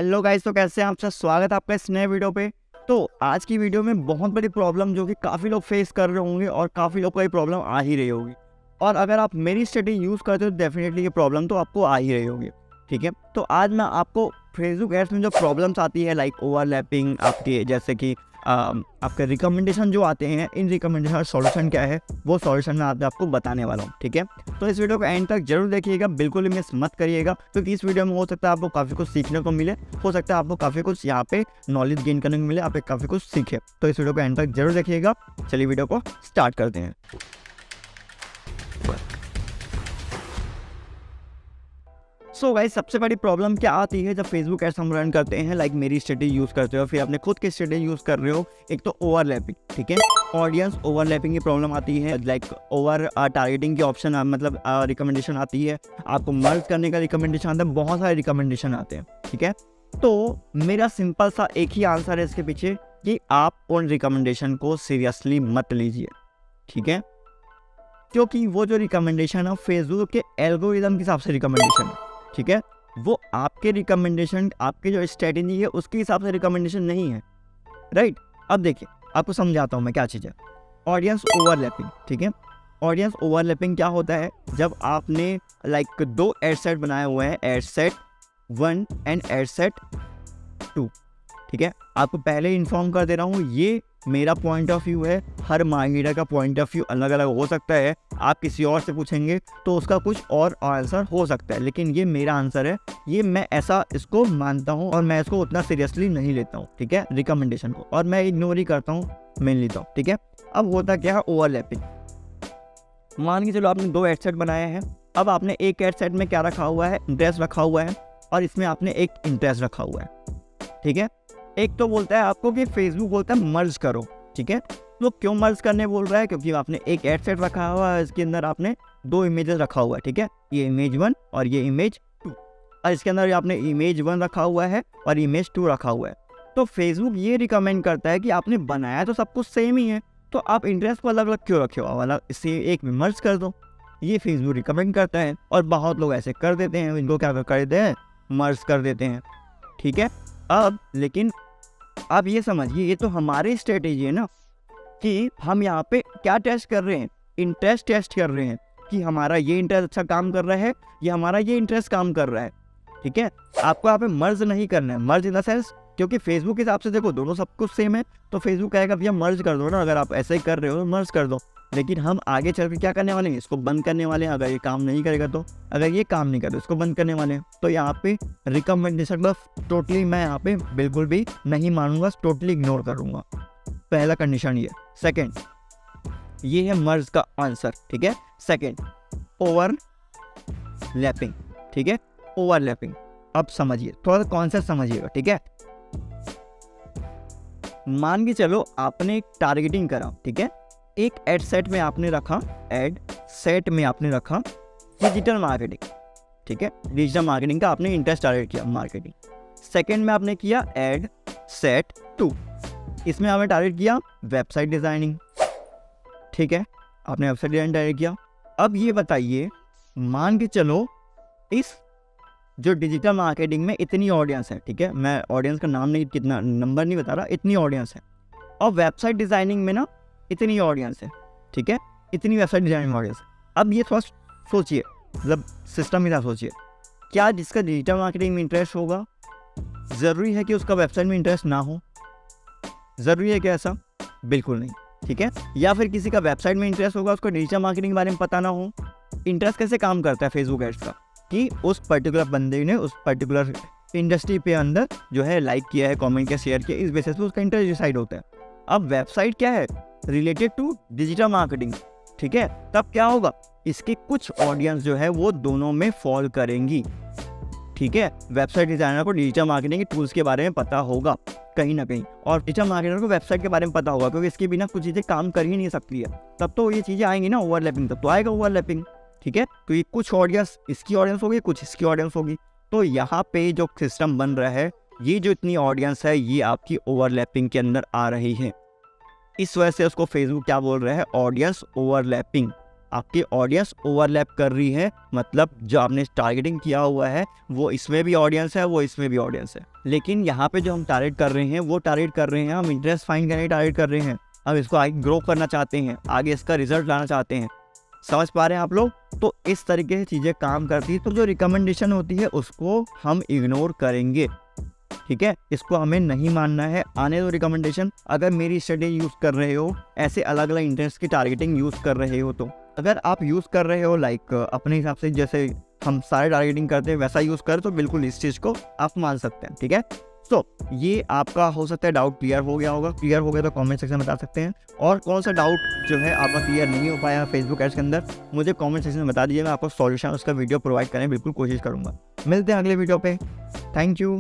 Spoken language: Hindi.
हेलो गाइस, तो कैसे हैं आप सब। स्वागत है आपका इस नए वीडियो पे। तो आज की वीडियो में बहुत बड़ी प्रॉब्लम जो कि काफ़ी लोग फेस कर रहे होंगे और काफ़ी लोग को ये प्रॉब्लम आ ही रही होगी। और अगर आप मेरी स्टडी यूज़ करते हो तो डेफिनेटली ये प्रॉब्लम तो आपको आ ही रही होगी। ठीक है, तो आज मैं आपको फेसबुक एड्स में जो प्रॉब्लम्स आती है लाइक ओवरलैपिंग, आपके जैसे कि आपके रिकमेंडेशन जो आते हैं, इन रिकमेंडेशन का सॉल्यूशन क्या है वो सॉल्यूशन मैं आपको बताने वाला हूँ। ठीक है, तो इस वीडियो को एंड तक जरूर देखिएगा, बिल्कुल भी मिस मत करिएगा, क्योंकि इस वीडियो में हो सकता है आपको काफ़ी कुछ सीखने को मिले, हो सकता है आपको काफ़ी कुछ यहाँ पे नॉलेज गेन करने को मिले, आप काफ़ी कुछ सीखे। तो इस वीडियो को एंड तक जरूर देखिएगा। चलिए वीडियो को स्टार्ट करते हैं। सो गाइस, सबसे बड़ी प्रॉब्लम क्या आती है जब फेसबुक एड्स हम रन करते हैं, लाइक मेरी स्टडी यूज़ करते हो, फिर अपने खुद की स्टडी यूज़ कर रहे हो। एक तो ओवरलैपिंग, ठीक है, ऑडियंस ओवरलैपिंग की प्रॉब्लम आती है, लाइक ओवर टारगेटिंग की ऑप्शन मतलब रिकमेंडेशन आती है, आपको मर्ज करने का रिकमेंडेशन आता है, बहुत सारे रिकमेंडेशन आते हैं। ठीक है, तो मेरा सिंपल सा एक ही आंसर है इसके पीछे कि आप उन रिकमेंडेशन को सीरियसली मत लीजिए। ठीक है, क्योंकि वो जो रिकमेंडेशन है फेसबुक के एल्गोरिदम के हिसाब से रिकमेंडेशन है। ठीक है, वो आपके रिकमेंडेशन, आपके जो स्ट्रेटेजी है उसके हिसाब से रिकमेंडेशन नहीं है। राइट, अब देखिए आपको समझाता हूँ मैं क्या चीज़ है ऑडियंस ओवरलैपिंग। ठीक है, ऑडियंस ओवरलैपिंग क्या होता है, जब आपने लाइक दो एड सेट बनाए हुए हैं, ad set 1 and ad set 2। ठीक है, आपको पहले ही इन्फॉर्म कर दे रहा हूँ, ये मेरा पॉइंट ऑफ व्यू है, हर मार्केटर का पॉइंट ऑफ व्यू अलग अलग हो सकता है। आप किसी और से पूछेंगे तो उसका कुछ और आंसर हो सकता है, लेकिन ये मेरा आंसर है, ये मैं ऐसा इसको मानता हूँ और मैं इसको उतना सीरियसली नहीं लेता हूँ। ठीक है, रिकमेंडेशन को, और मैं इग्नोर ही करता हूँ, मेनली तो। ठीक है, अब होता क्या है ओवरलैपिंग। मान के चलो आपने दो एड सेट बनाए हैं, अब आपने एक एड सेट में क्या रखा हुआ है, इंटरेस्ट रखा हुआ है, और इसमें आपने एक इंटरेस्ट रखा हुआ है। ठीक है, एक तो बोलता है आपको कि फेसबुक बोलता है मर्ज करो। ठीक है, तो क्यों मर्ज करने बोल रहा है, क्योंकि आपने एक एड सेट रखा हुआ है, इसके अंदर आपने दो इमेजेस रखा हुआ है। ठीक है, ये इमेज 1 और ये इमेज 2, और इसके अंदर आपने इमेज 1 रखा हुआ है और इमेज 2 रखा हुआ है। तो फेसबुक ये रिकमेंड करता है कि आपने बनाया तो सब कुछ सेम ही है, तो आप इंटरेस्ट को अलग अलग क्यों रखे हो, अलग इसे एक में मर्ज कर दो। ये फेसबुक रिकमेंड करता है, और बहुत लोग ऐसे कर देते हैं, इनको क्या कर देते हैं, मर्ज कर देते हैं। ठीक है, अब लेकिन आप ये समझिए, ये तो हमारी स्ट्रेटेजी है ना, कि हम यहाँ पे क्या टेस्ट कर रहे हैं, इंटरेस्ट टेस्ट कर रहे हैं, कि हमारा ये इंटरेस्ट अच्छा काम कर रहा है या हमारा ये इंटरेस्ट काम कर रहा है। ठीक है, आपको यहाँ पे मर्ज नहीं करना है, मर्ज इन द सेंस, क्योंकि फेसबुक के हिसाब से देखो दोनों सब कुछ सेम है, तो फेसबुक कहेगा भैया मर्ज कर दो ना, अगर आप ऐसा ही कर रहे हो तो मर्ज कर दो। लेकिन हम आगे चल के क्या करने वाले हैं, इसको बंद करने वाले हैं। अगर ये काम नहीं करेगा तो, अगर ये काम नहीं करे इसको बंद करने वाले हैं। तो यहाँ पे रिकमेंडेशन का टोटली मैं यहाँ पे बिल्कुल भी नहीं मानूंगा, टोटली इग्नोर करूँगा। पहला कंडीशन ये। सेकेंड, ये है मर्ज का आंसर। ठीक है, सेकेंड ओवरलैपिंग। ठीक है, ओवरलैपिंग, अब समझिए, थोड़ा कॉन्सेप्ट समझिएगा। ठीक है, मान के चलो आपने एक टारगेटिंग करा। ठीक है, एक एड सेट में आपने रखा, एड सेट में आपने रखा डिजिटल मार्केटिंग। ठीक है, डिजिटल मार्केटिंग का आपने इंटरेस्ट टारगेट किया, मार्केटिंग। सेकंड में आपने किया एड सेट 2, इसमें आपने टारगेट किया वेबसाइट डिजाइनिंग। ठीक है, आपने वेबसाइट डिजाइन टारगेट किया। अब ये बताइए, मान के चलो इस जो डिजिटल मार्केटिंग में इतनी ऑडियंस है, ठीक है, मैं ऑडियंस का नाम नहीं, कितना नंबर नहीं बता रहा, इतनी ऑडियंस है, और वेबसाइट डिजाइनिंग में ना इतनी ऑडियंस है। ठीक है, इतनी वेबसाइट डिजाइनिंग ऑडियंस है। अब ये थोड़ा सोचिए, मतलब सिस्टम ही था, सोचिए, क्या जिसका डिजिटल मार्केटिंग में इंटरेस्ट होगा ज़रूरी है कि उसका वेबसाइट में इंटरेस्ट ना हो? ज़रूरी है क्या ऐसा? बिल्कुल नहीं। ठीक है, या फिर किसी का वेबसाइट में इंटरेस्ट होगा, उसको डिजिटल मार्केटिंग के बारे में पता ना हो? इंटरेस्ट कैसे काम करता है फेसबुक एड्स का, कि उस पर्टिकुलर बंदे ने उस पर्टिकुलर इंडस्ट्री पे अंदर जो है लाइक किया है, कमेंट किया, शेयर किया, इस बेसिस पे उसका इंटरेस्ट डिसाइड होता है। अब वेबसाइट क्या है, रिलेटेड टू डिजिटल मार्केटिंग। ठीक है, तब क्या होगा, इसकी कुछ ऑडियंस जो है वो दोनों में फॉल करेंगी। ठीक है, वेबसाइट डिजाइनर को डिजिटल मार्केटिंग के टूल्स के बारे में पता होगा कहीं ना कहीं, और डिजिटल मार्केटर को वेबसाइट के बारे में पता होगा, क्योंकि इसके बिना कुछ चीज़ें काम कर ही नहीं सकती है। तब तो ये चीज़ें आएंगी ना ओवरलैपिंग, तब तो आएगा ओवरलैपिंग। ठीक है, तो ये कुछ ऑडियंस इसकी ऑडियंस होगी, कुछ इसकी ऑडियंस होगी, तो यहाँ पे जो सिस्टम बन रहा है, ये जो इतनी ऑडियंस है ये आपकी ओवरलैपिंग के अंदर आ रही है। इस वजह से उसको फेसबुक क्या बोल रहा है, ऑडियंस ओवरलैपिंग। आपकी ऑडियंस ओवरलैप कर रही है, मतलब जो आपने टारगेटिंग किया हुआ है वो इसमें भी ऑडियंस है, वो इसमें भी ऑडियंस है। लेकिन यहाँ पे जो हम टारगेट कर रहे हैं वो टारगेट कर रहे हैं, हम इंटरेस्ट फाइंड करने टारगेट कर रहे हैं, हम इसको आगे ग्रो करना चाहते हैं, आगे इसका रिजल्ट लाना चाहते हैं। समझ पा रहे हैं आप लोग? तो इस तरीके से चीज़ें काम करती है। तो जो रिकमेंडेशन होती है उसको हम इग्नोर करेंगे, ठीक है, इसको हमें नहीं मानना है। आने दो रिकमेंडेशन। अगर मेरी स्ट्रेटेजी यूज़ कर रहे हो, ऐसे अलग अलग इंटरेस्ट की टारगेटिंग यूज़ कर रहे हो, तो अगर आप यूज़ कर रहे हो लाइक अपने हिसाब से जैसे हम सारे टारगेटिंग करते हैं वैसा यूज़ करें, तो बिल्कुल इस चीज़ को आप मान सकते हैं, ठीक है। तो ये आपका हो सकता है डाउट क्लियर हो गया होगा। क्लियर हो गया तो कमेंट सेक्शन में बता सकते हैं। और कौन सा डाउट जो है आपका क्लियर नहीं हो पाया फेसबुक एड्स के अंदर, मुझे कमेंट सेक्शन में बता दीजिए, मैं आपको सॉल्यूशन उसका वीडियो प्रोवाइड करने बिल्कुल कोशिश करूँगा। मिलते हैं अगले वीडियो पे। Thank you.